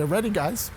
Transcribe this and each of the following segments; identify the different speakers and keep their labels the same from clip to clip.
Speaker 1: they're ready, guys.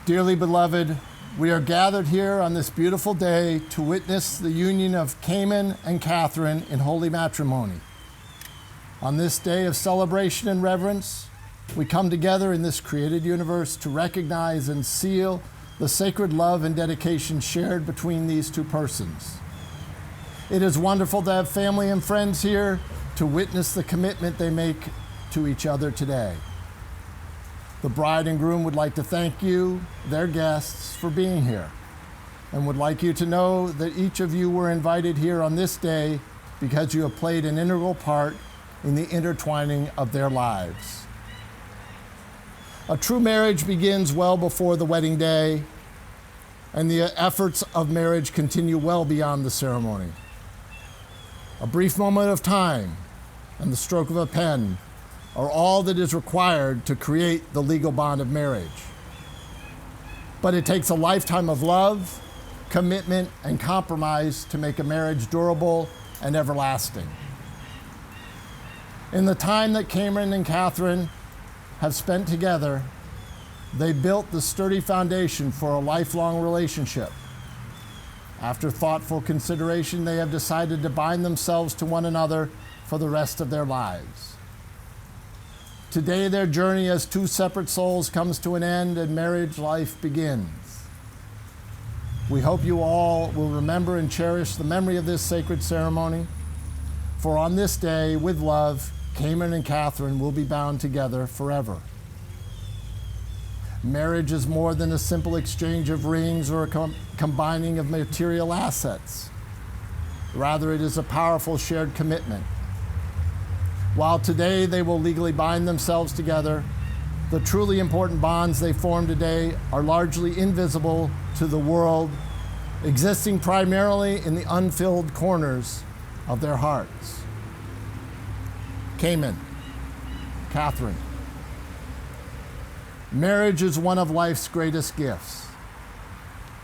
Speaker 1: Dearly beloved, we are gathered here on this beautiful day to witness the union of Cayman and Catherine in holy matrimony. On this day of celebration and reverence, we come together in this created universe to recognize and seal the sacred love and dedication shared between these two persons. It is wonderful to have family and friends here to witness the commitment they make to each other today. The bride and groom would like to thank you, their guests, for being here, and would like you to know that each of you were invited here on this day because you have played an integral part in the intertwining of their lives. A true marriage begins well before the wedding day, and the efforts of marriage continue well beyond the ceremony. A brief moment of time and the stroke of a pen are all that is required to create the legal bond of marriage. But it takes a lifetime of love, commitment, and compromise to make a marriage durable and everlasting. In the time that Cameron and Catherine have spent together, they built the sturdy foundation for a lifelong relationship. After thoughtful consideration, they have decided to bind themselves to one another for the rest of their lives. Today, their journey as two separate souls comes to an end and marriage life begins. We hope you all will remember and cherish the memory of this sacred ceremony, for on this day, with love, Cayman and Catherine will be bound together forever. Marriage is more than a simple exchange of rings or a combining of material assets. Rather, it is a powerful shared commitment. While today they will legally bind themselves together, the truly important bonds they form today are largely invisible to the world, existing primarily in the unfilled corners of their hearts. Cayman, Catherine. Marriage is one of life's greatest gifts.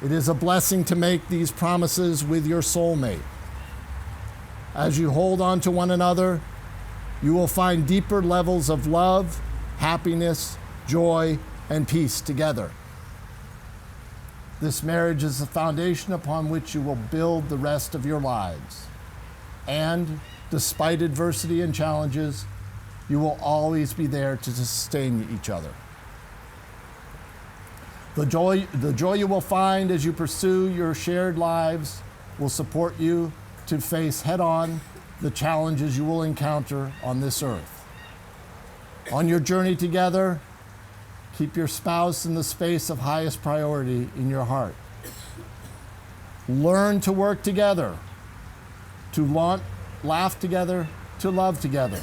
Speaker 1: It is a blessing to make these promises with your soulmate. As you hold on to one another, you will find deeper levels of love, happiness, joy, and peace together. This marriage is the foundation upon which you will build the rest of your lives. And despite adversity and challenges, you will always be there to sustain each other. The joy you will find as you pursue your shared lives will support you to face head-on the challenges you will encounter on this earth. On your journey together, keep your spouse in the space of highest priority in your heart. Learn to work together, to laugh together, to love together.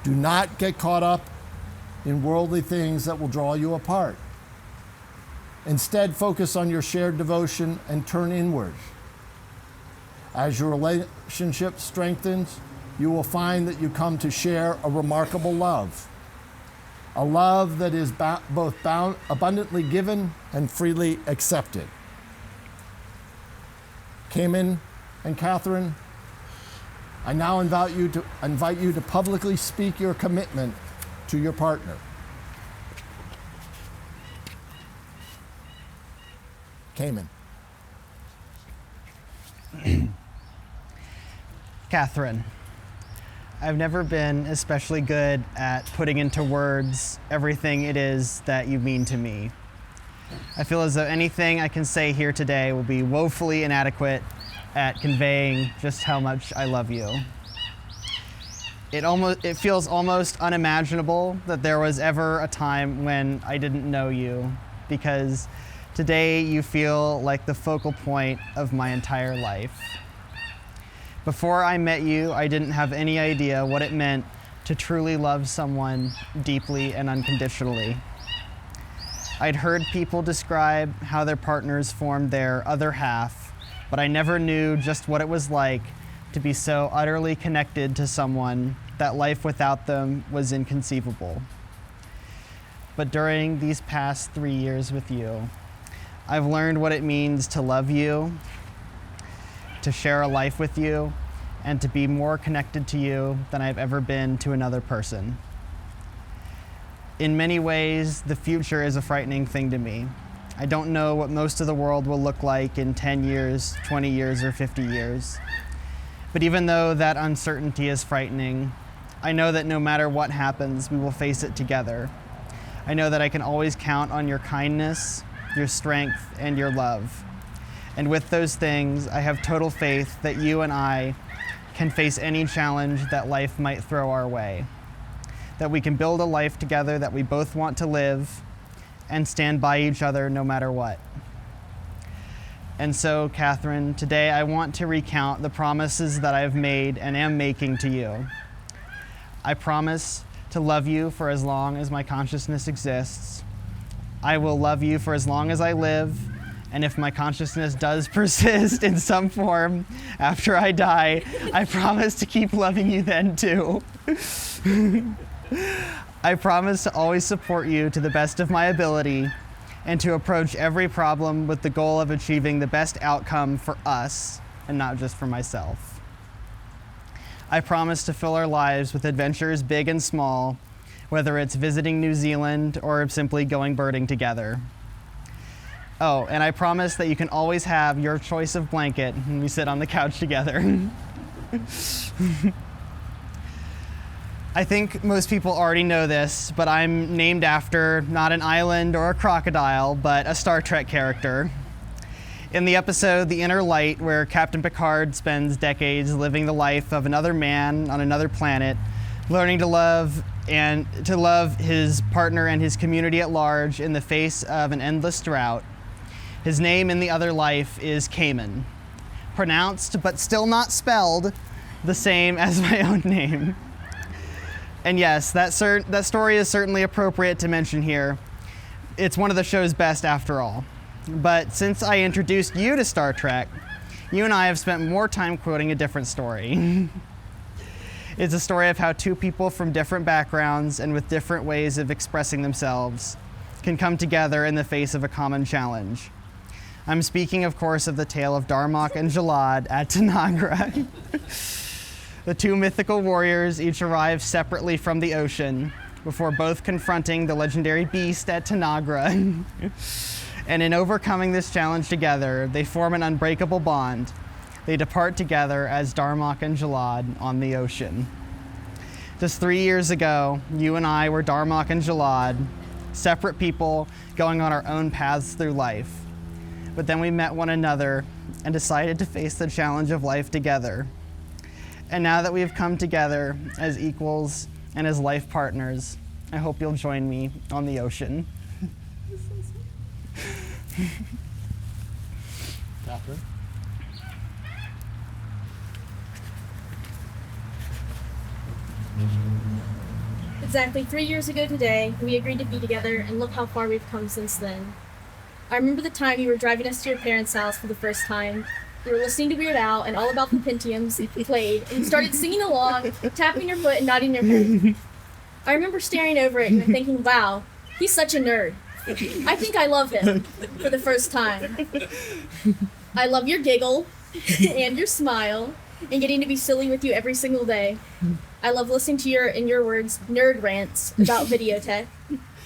Speaker 1: Do not get caught up in worldly things that will draw you apart. Instead, focus on your shared devotion and turn inward. As your relationship strengthens, you will find that you come to share a remarkable love, a love that is both abundantly given and freely accepted. Cayman and Catherine, I now invite you to publicly speak your commitment to your partner. Cayman.
Speaker 2: Catherine, I've never been especially good at putting into words everything it is that you mean to me. I feel as though anything I can say here today will be woefully inadequate at conveying just how much I love you. It feels almost unimaginable that there was ever a time when I didn't know you, because today you feel like the focal point of my entire life. Before I met you, I didn't have any idea what it meant to truly love someone deeply and unconditionally. I'd heard people describe how their partners formed their other half, but I never knew just what it was like to be so utterly connected to someone that life without them was inconceivable. But during these past 3 years with you, I've learned what it means to love you, to share a life with you, and to be more connected to you than I've ever been to another person. In many ways, the future is a frightening thing to me. I don't know what most of the world will look like in 10 years, 20 years, or 50 years. But even though that uncertainty is frightening, I know that no matter what happens, we will face it together. I know that I can always count on your kindness, your strength, and your love. And with those things, I have total faith that you and I can face any challenge that life might throw our way. That we can build a life together that we both want to live and stand by each other no matter what. And so, Catherine, today I want to recount the promises that I've made and am making to you. I promise to love you for as long as my consciousness exists. I will love you for as long as I live, and if my consciousness does persist in some form after I die, I promise to keep loving you then too. I promise to always support you to the best of my ability and to approach every problem with the goal of achieving the best outcome for us and not just for myself. I promise to fill our lives with adventures big and small, whether it's visiting New Zealand or simply going birding together. Oh, and I promise that you can always have your choice of blanket when we sit on the couch together. I think most people already know this, but I'm named after not an island or a crocodile, but a Star Trek character. In the episode The Inner Light, where Captain Picard spends decades living the life of another man on another planet, learning to love his partner and his community at large in the face of an endless drought, his name in the other life is Cayman, pronounced but still not spelled the same as my own name. And yes, that story is certainly appropriate to mention here. It's one of the show's best after all. But since I introduced you to Star Trek, you and I have spent more time quoting a different story. It's a story of how two people from different backgrounds and with different ways of expressing themselves can come together in the face of a common challenge. I'm speaking, of course, of the tale of Darmok and Jalad at Tanagra. The two mythical warriors each arrive separately from the ocean before both confronting the legendary beast at Tanagra. And in overcoming this challenge together, they form an unbreakable bond. They depart together as Darmok and Jalad on the ocean. Just 3 years ago, you and I were Darmok and Jalad, separate people going on our own paths through life. But then we met one another and decided to face the challenge of life together. And now that we have come together as equals and as life partners, I hope you'll join me on the ocean.
Speaker 1: Catherine?
Speaker 3: Exactly 3 years ago today, we agreed to be together, and look how far we've come since then. I remember the time you were driving us to your parents' house for the first time. You were listening to Weird Al and All About the Pentiums played, and you started singing along, tapping your foot and nodding your head. I remember staring over at you and thinking, wow, he's such a nerd. I think I love him for the first time. I love your giggle, and your smile, and getting to be silly with you every single day. I love listening to your, in your words, nerd rants about video tech.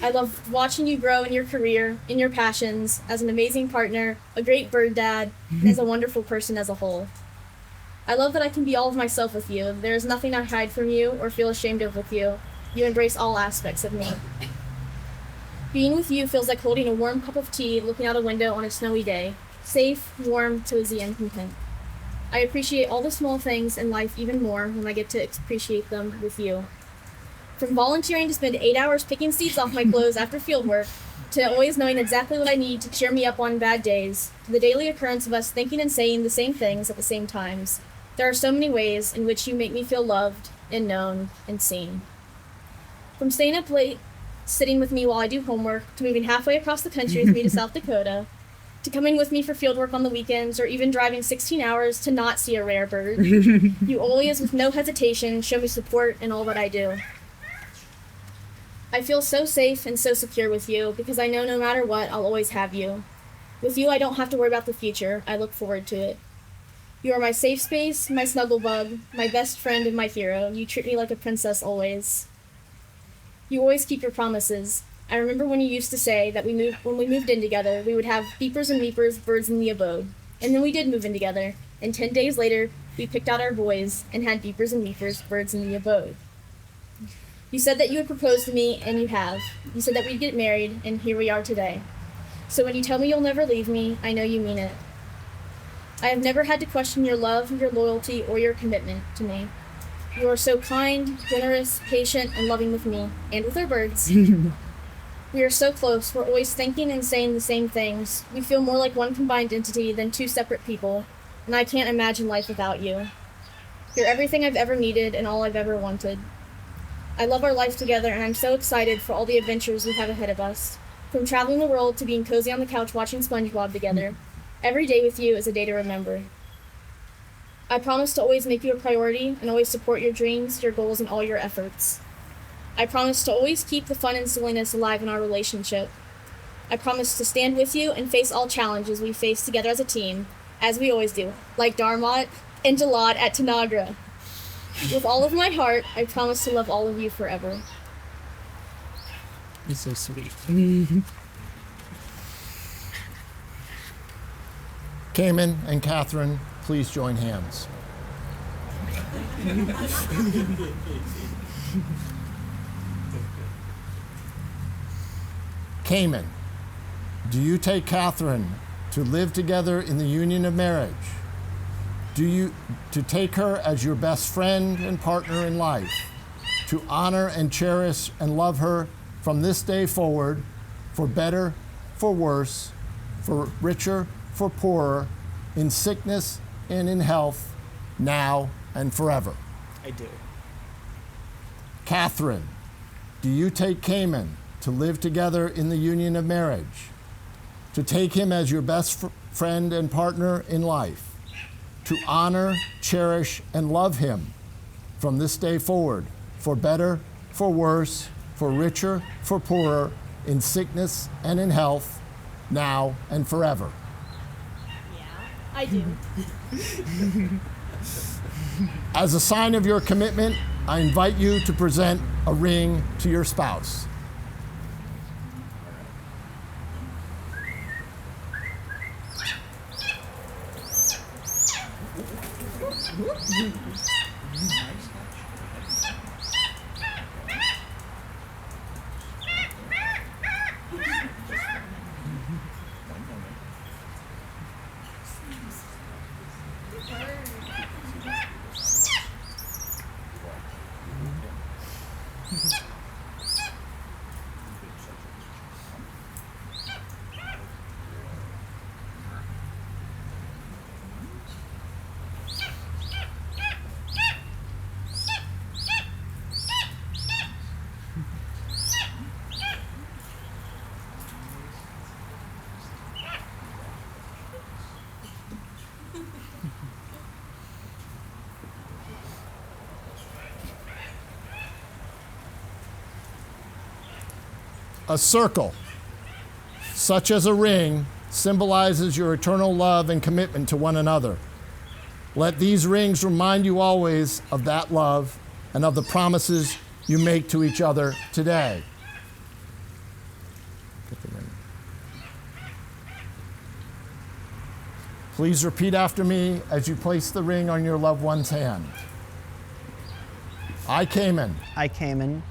Speaker 3: I love watching you grow in your career, in your passions, as an amazing partner, a great bird dad, and as a wonderful person as a whole. I love that I can be all of myself with you. There is nothing I hide from you or feel ashamed of with you. You embrace all aspects of me. Being with you feels like holding a warm cup of tea looking out a window on a snowy day. Safe, warm, cozy, and content. I appreciate all the small things in life even more when I get to appreciate them with you. From volunteering to spend 8 hours picking seeds off my clothes after field work, to always knowing exactly what I need to cheer me up on bad days, to the daily occurrence of us thinking and saying the same things at the same times. There are so many ways in which you make me feel loved and known and seen. From staying up late, sitting with me while I do homework, to moving halfway across the country with me to South Dakota, to coming with me for field work on the weekends, or even driving 16 hours to not see a rare bird. You always, with no hesitation, show me support in all that I do. I feel so safe and so secure with you because I know no matter what, I'll always have you. With you, I don't have to worry about the future. I look forward to it. You are my safe space, my snuggle bug, my best friend, and my hero. You treat me like a princess always. You always keep your promises. I remember when you used to say that when we moved in together, we would have beepers and weepers, birds in the abode. And then we did move in together, and 10 days later, we picked out our boys and had beepers and weepers, birds in the abode. You said that you would propose to me, and you have. You said that we'd get married, and here we are today. So when you tell me you'll never leave me, I know you mean it. I have never had to question your love, your loyalty, or your commitment to me. You are so kind, generous, patient, and loving with me, and with our birds. We are so close. We're always thinking and saying the same things. We feel more like one combined entity than two separate people, and I can't imagine life without you. You're everything I've ever needed and all I've ever wanted. I love our life together, and I'm so excited for all the adventures we have ahead of us. From traveling the world to being cozy on the couch watching SpongeBob together, every day with you is a day to remember. I promise to always make you a priority and always support your dreams, your goals, and all your efforts. I promise to always keep the fun and silliness alive in our relationship. I promise to stand with you and face all challenges we face together as a team, as we always do, like Darmot and Jalad at Tanagra. With all of my heart, I promise to love all of you forever.
Speaker 4: It's so sweet.
Speaker 1: Cayman and Catherine, please join hands. Cayman, do you take Catherine to live together in the union of marriage? Do you to take her as your best friend and partner in life, to honor and cherish and love her from this day forward, for better, for worse, for richer, for poorer, in sickness and in health, now and forever?
Speaker 4: I do.
Speaker 1: Catherine, do you take Cayman to live together in the union of marriage, to take him as your best friend and partner in life, to honor, cherish, and love him from this day forward, for better, for worse, for richer, for poorer, in sickness and in health, now and forever?
Speaker 3: Yeah, I do.
Speaker 1: As a sign of your commitment, I invite you to present a ring to your spouse. A circle, such as a ring, symbolizes your eternal love and commitment to one another. Let these rings remind you always of that love and of the promises you make to each other today. Get the ring. Please repeat after me as you place the ring on your loved one's hand. I, Cayman,
Speaker 2: I, Cayman,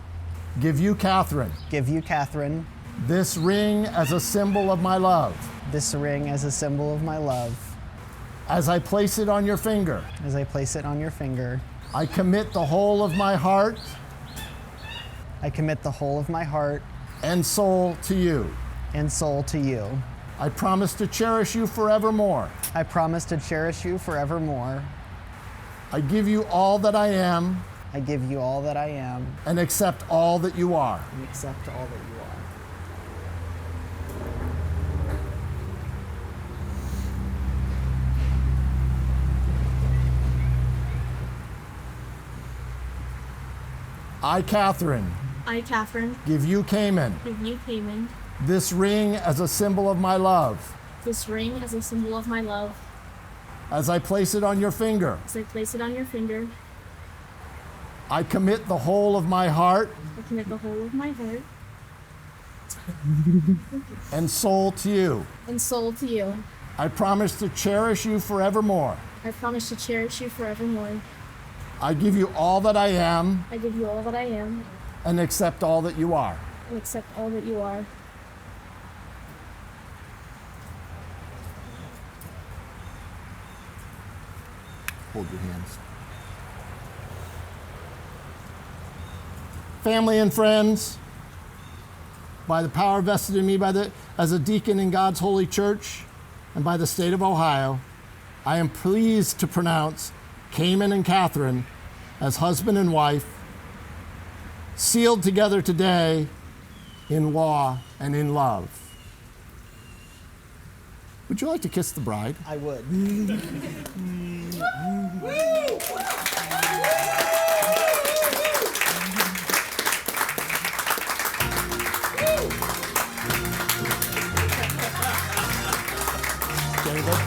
Speaker 1: give you, Catherine,
Speaker 2: give you, Catherine,
Speaker 1: this ring as a symbol of my love.
Speaker 2: this ring as a symbol of my love.
Speaker 1: As I place it on your finger,
Speaker 2: As I place it on your finger,
Speaker 1: I commit the whole of my heart
Speaker 2: I commit the whole of my heart
Speaker 1: and soul to you.
Speaker 2: and soul to you.
Speaker 1: I promise to cherish you forevermore.
Speaker 2: I promise to cherish you forevermore.
Speaker 1: I give you all that I am
Speaker 2: I give you all that I am
Speaker 1: and accept all that you are.
Speaker 2: and accept all that you are.
Speaker 1: I, Catherine,
Speaker 3: I, Catherine,
Speaker 1: give you, Cayman,
Speaker 3: give you, Cayman,
Speaker 1: this ring as a symbol of my love.
Speaker 3: this ring as a symbol of my love.
Speaker 1: As I place it on your finger,
Speaker 3: As I place it on your finger,
Speaker 1: I commit the whole of my heart
Speaker 3: I commit the whole of my heart
Speaker 1: and soul to you.
Speaker 3: and soul to you.
Speaker 1: I promise to cherish you forevermore.
Speaker 3: I promise to cherish you forevermore.
Speaker 1: I give you all that I am
Speaker 3: I give you all that I am
Speaker 1: and accept all that you are.
Speaker 3: and accept all that you are.
Speaker 1: Hold your hands. Family and friends, by the power vested in me as a deacon in God's holy church and by the state of Ohio, I am pleased to pronounce Cayman and Catherine as husband and wife, sealed together today in law and in love. Would you like to kiss the bride?
Speaker 2: I would.
Speaker 1: David?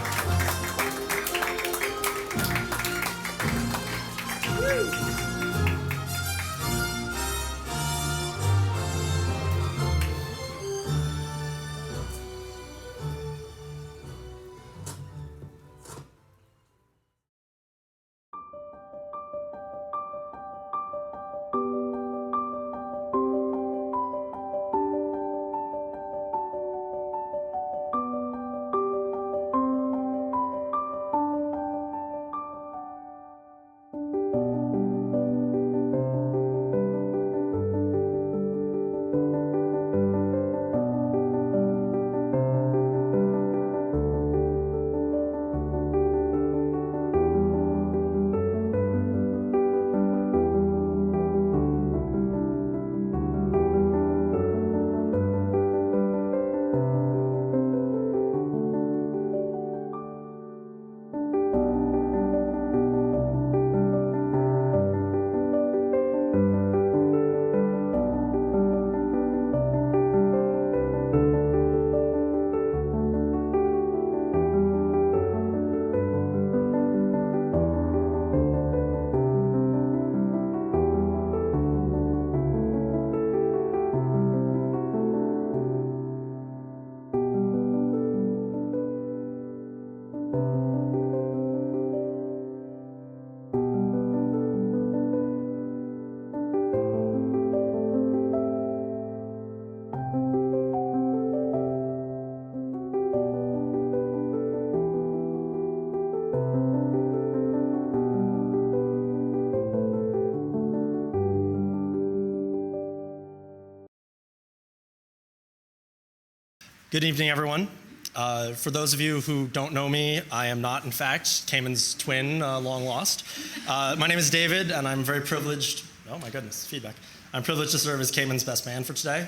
Speaker 4: Good evening, everyone. For those of you who don't know me, I am not, in fact, Cayman's twin, long lost. My name is David, and I'm very privileged. Oh my goodness, feedback. I'm privileged to serve as Cayman's best man for today.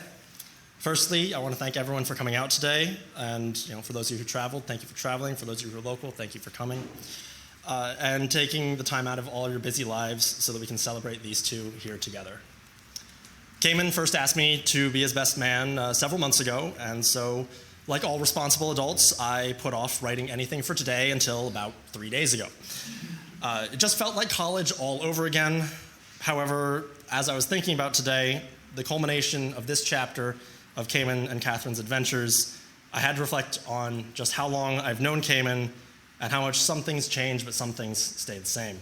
Speaker 4: Firstly, I want to thank everyone for coming out today, and for those of you who traveled, thank you for traveling. For those of you who are local, thank you for coming, and taking the time out of all your busy lives so that we can celebrate these two here together. Cayman first asked me to be his best man several months ago, and so, like all responsible adults, I put off writing anything for today until about 3 days ago. It just felt like college all over again. However, as I was thinking about today, the culmination of this chapter of Cayman and Catherine's adventures, I had to reflect on just how long I've known Cayman and how much some things changed, but some things stayed the same.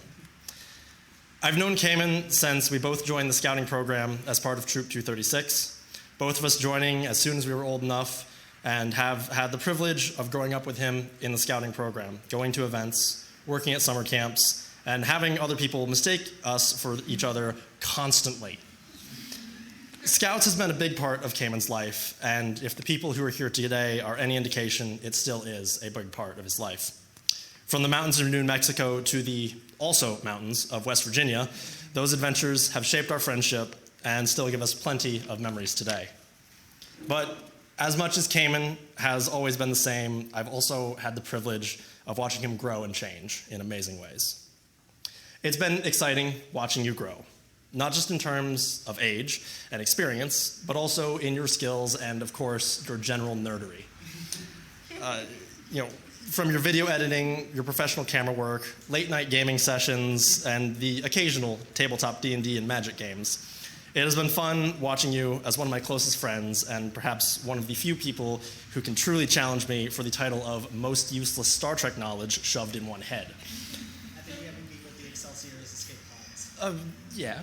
Speaker 4: I've known Cayman since we both joined the scouting program as part of Troop 236, both of us joining as soon as we were old enough, and have had the privilege of growing up with him in the scouting program, going to events, working at summer camps, and having other people mistake us for each other constantly. Scouts has been a big part of Cayman's life, and if the people who are here today are any indication, it still is a big part of his life. From the mountains of New Mexico to the also mountains of West Virginia, those adventures have shaped our friendship and still give us plenty of memories today. But as much as Cayman has always been the same, I've also had the privilege of watching him grow and change in amazing ways. It's been exciting watching you grow, not just in terms of age and experience, but also in your skills and, of course, your general nerdery. From your video editing, your professional camera work, late-night gaming sessions, and the occasional tabletop D&D and Magic games, it has been fun watching you as one of my closest friends and perhaps one of the few people who can truly challenge me for the title of most useless Star Trek knowledge shoved in one head.
Speaker 2: I think we haven't beat the Excelsior's escape pods.
Speaker 4: Yeah,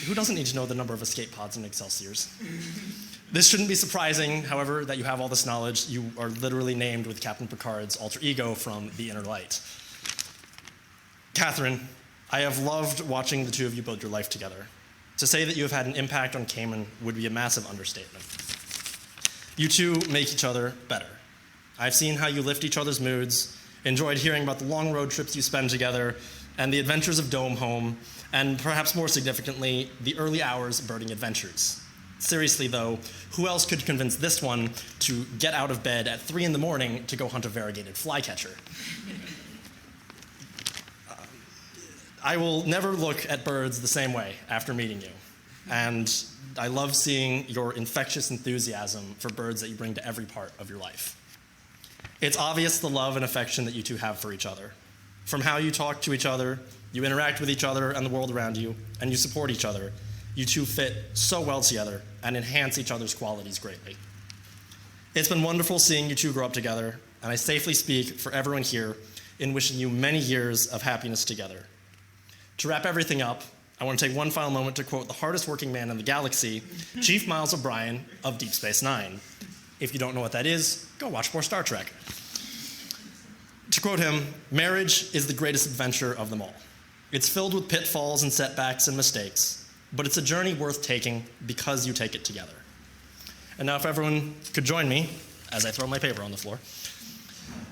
Speaker 4: who doesn't need to know the number of escape pods in Excelsiors? This shouldn't be surprising, however, that you have all this knowledge. You are literally named with Captain Picard's alter ego from The Inner Light. Catherine, I have loved watching the two of you build your life together. To say that you have had an impact on Cayman would be a massive understatement. You two make each other better. I've seen how you lift each other's moods, enjoyed hearing about the long road trips you spend together, and the adventures of Dome Home, and perhaps more significantly, the early hours birding adventures. Seriously, though, who else could convince this one to get out of bed at 3 in the morning to go hunt a variegated flycatcher? I will never look at birds the same way after meeting you, and I love seeing your infectious enthusiasm for birds that you bring to every part of your life. It's obvious the love and affection that you two have for each other. From how you talk to each other, you interact with each other and the world around you, and you support each other. You two fit so well together and enhance each other's qualities greatly. It's been wonderful seeing you two grow up together, and I safely speak for everyone here in wishing you many years of happiness together. To wrap everything up, I want to take one final moment to quote the hardest working man in the galaxy, Chief Miles O'Brien of Deep Space Nine. If you don't know what that is, go watch more Star Trek. To quote him, "Marriage is the greatest adventure of them all. It's filled with pitfalls and setbacks and mistakes, but it's a journey worth taking because you take it together." And now if everyone could join me as I throw my paper on the floor.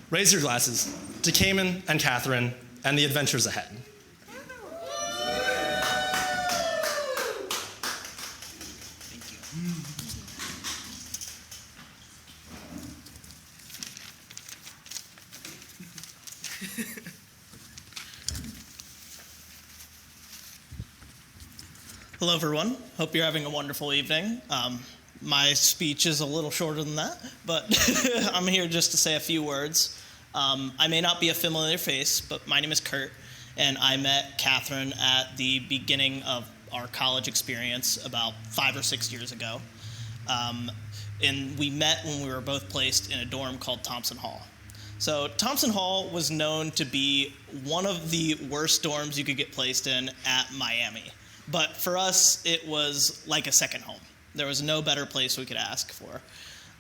Speaker 4: Raise your glasses to Cayman and Catherine and the adventures ahead.
Speaker 5: Hello, everyone. Hope you're having a wonderful evening. My speech is a little shorter than that, but I'm here just to say a few words. I may not be a familiar face, but my name is Kurt, and I met Catherine at the beginning of our college experience about 5 or 6 years ago. And we met when we were both placed in a dorm called Thompson Hall. So Thompson Hall was known to be one of the worst dorms you could get placed in at Miami. But for us, it was like a second home. There was no better place we could ask for.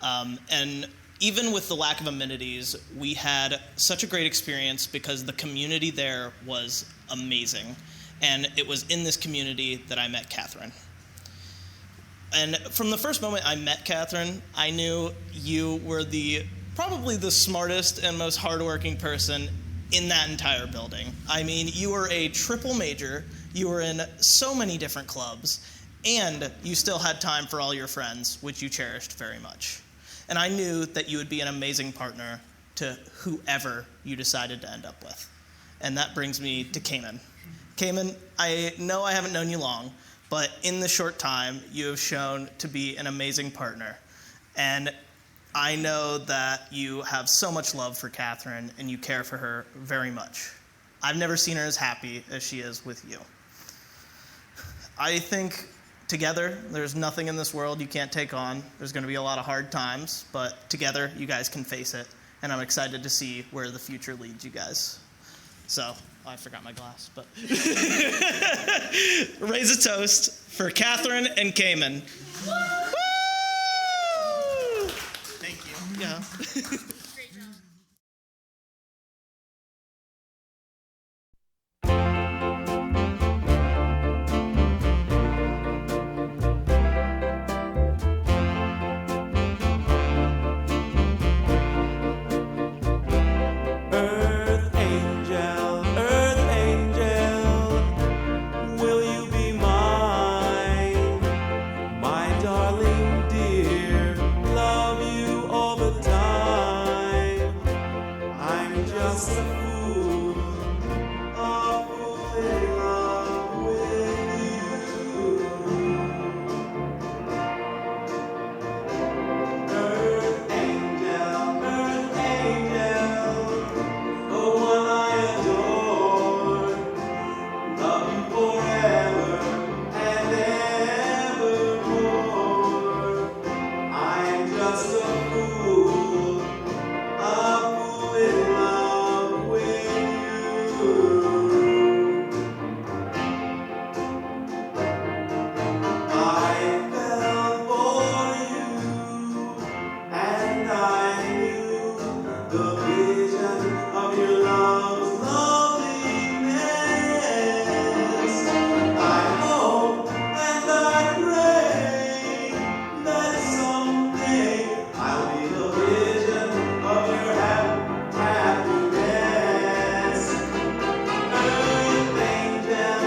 Speaker 5: And even with the lack of amenities, we had such a great experience because the community there was amazing. And it was in this community that I met Catherine. And from the first moment I met Catherine, I knew you were probably the smartest and most hardworking person in that entire building. I mean, you were a triple major, you were in so many different clubs, and you still had time for all your friends, which you cherished very much. And I knew that you would be an amazing partner to whoever you decided to end up with. And that brings me to Cayman. Cayman, I know I haven't known you long, but in the short time, you have shown to be an amazing partner. And I know that you have so much love for Catherine and you care for her very much. I've never seen her as happy as she is with you. I think together, there's nothing in this world you can't take on. There's going to be a lot of hard times, but together, you guys can face it. And I'm excited to see where the future leads you guys. So, I forgot my glass, but raise a toast for Catherine and Cayman. Woo! Thank you. Yeah.
Speaker 3: Great job.
Speaker 6: Earth angel, will you be mine? My darling dear, love you all the time. I'm just a fool in love with you. Earth angel, the one I adore, love you forever and evermore. I'm just a fool in love with you. I fell for you, and I knew the vision of your love's loveliness. I hope and I pray that someday I'll be the vision of your happiness. Earth angel,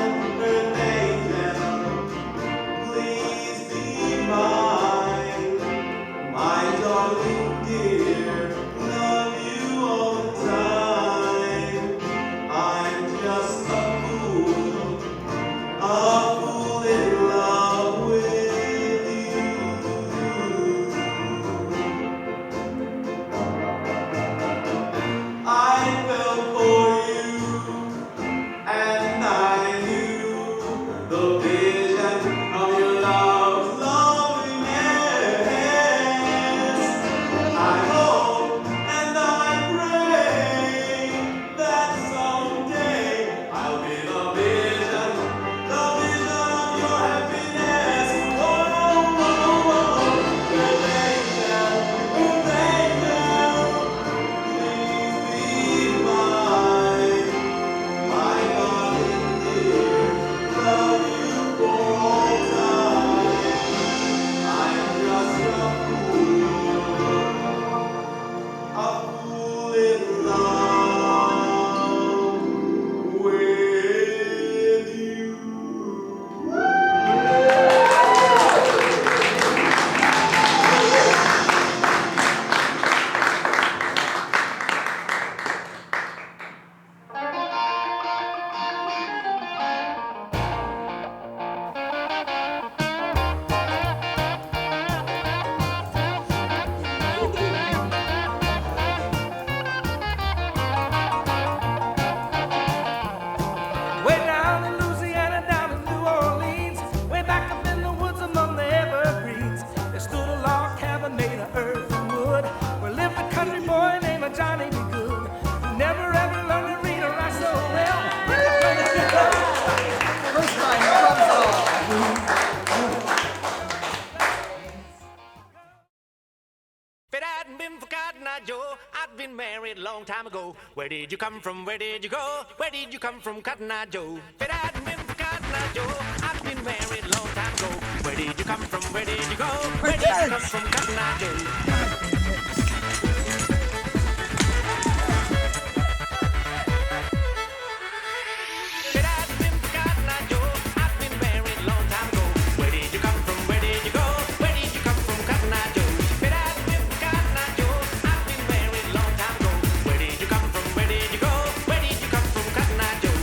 Speaker 6: please be mine. My darling dear, love you all the time. I'm just a fool in love with you. I fell for you, and I knew the vision of your love's loveliness. I hope and I pray that someday I'll be the vision of your happiness. Oh, oh, oh, Earth angel, please be mine. My darling dear, love you for all time. I'm just a fool in love with you.
Speaker 7: Way down in Louisiana, down in New Orleans, way back up in the woods among the evergreens, there stood a log cabin made of earth and wood, where lived a country boy named Johnny B. Good, who never ever learned to read or write so well.
Speaker 2: First time, drum solo.
Speaker 8: If it hadn't been for Cotton Eye Joe, I'd been married a long time ago. Where did you come from? Where did you go? Where did you come from, Cotton Eye Joe? If it hadn't been for Cotton Eye Joe, I'd been married a long time ago. Where did you come from? Where did you go? Where did you come from, Cotton Eye Joe? If it hadn't been for Cotton Eye Joe, I'd been married a long time ago. Where did you come from? Where did you go? Where did you come from, Cotton Eye Joe? If it hadn't been for Cotton Eye Joe, I'd been married a long time ago. Where did you come from? Where did you go? Where did you come from, Cotton Eye Joe?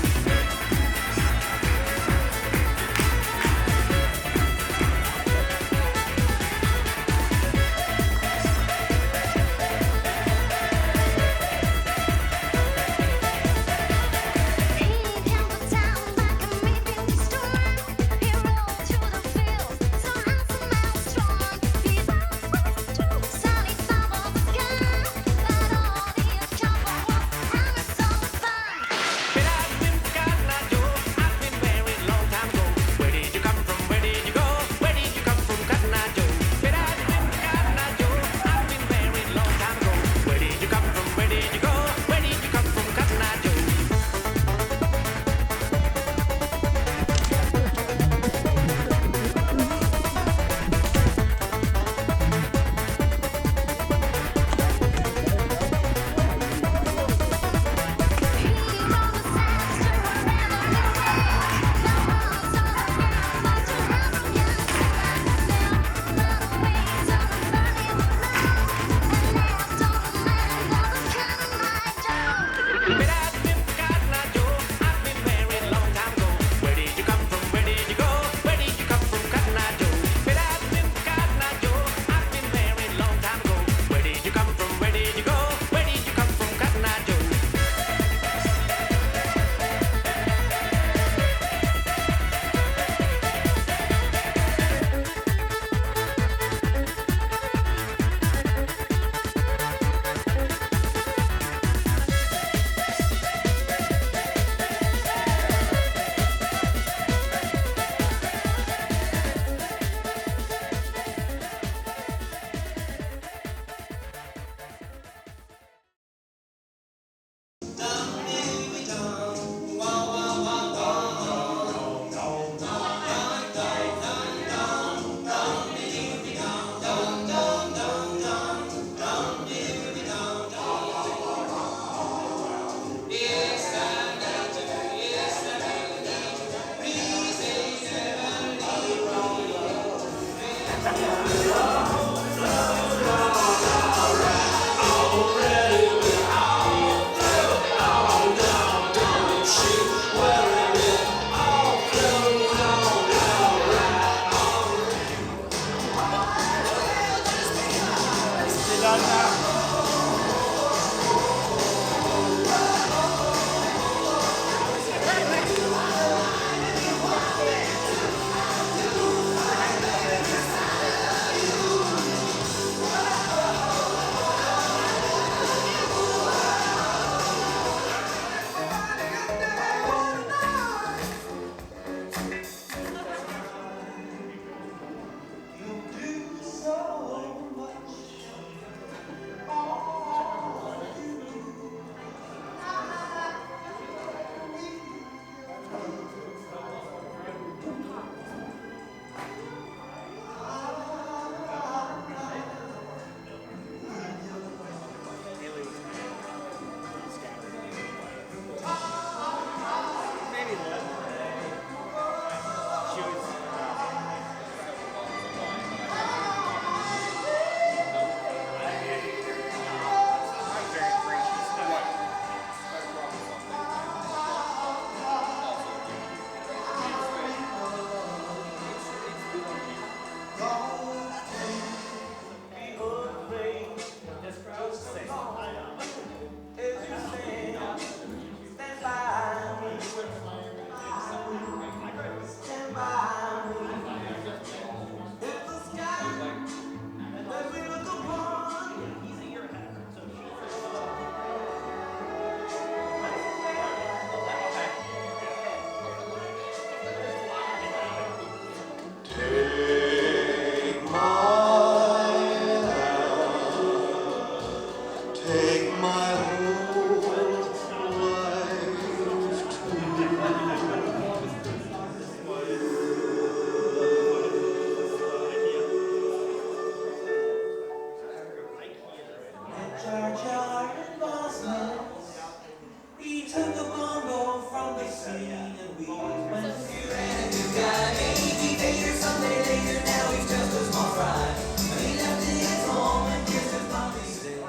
Speaker 6: died. Maybe later, someday later, now he's just a small fry. But he left his home and kissed his mommy said,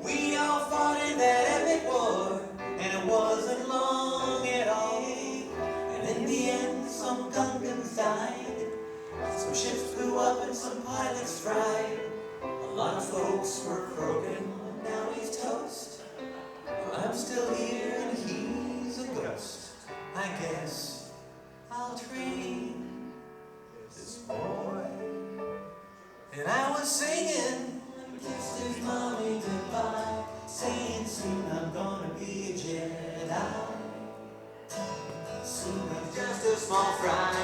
Speaker 6: we all fought in that epic war, and it wasn't long at all. And in the end, some Gungans died, some ships blew up and some pilots fried. A lot of folks were croaking, and now he's toast. I'm still here and he's a ghost. I guess I'll train this boy. And I was singing and kissed his mommy goodbye, saying soon I'm gonna be a Jedi. Soon I'm just a small fry.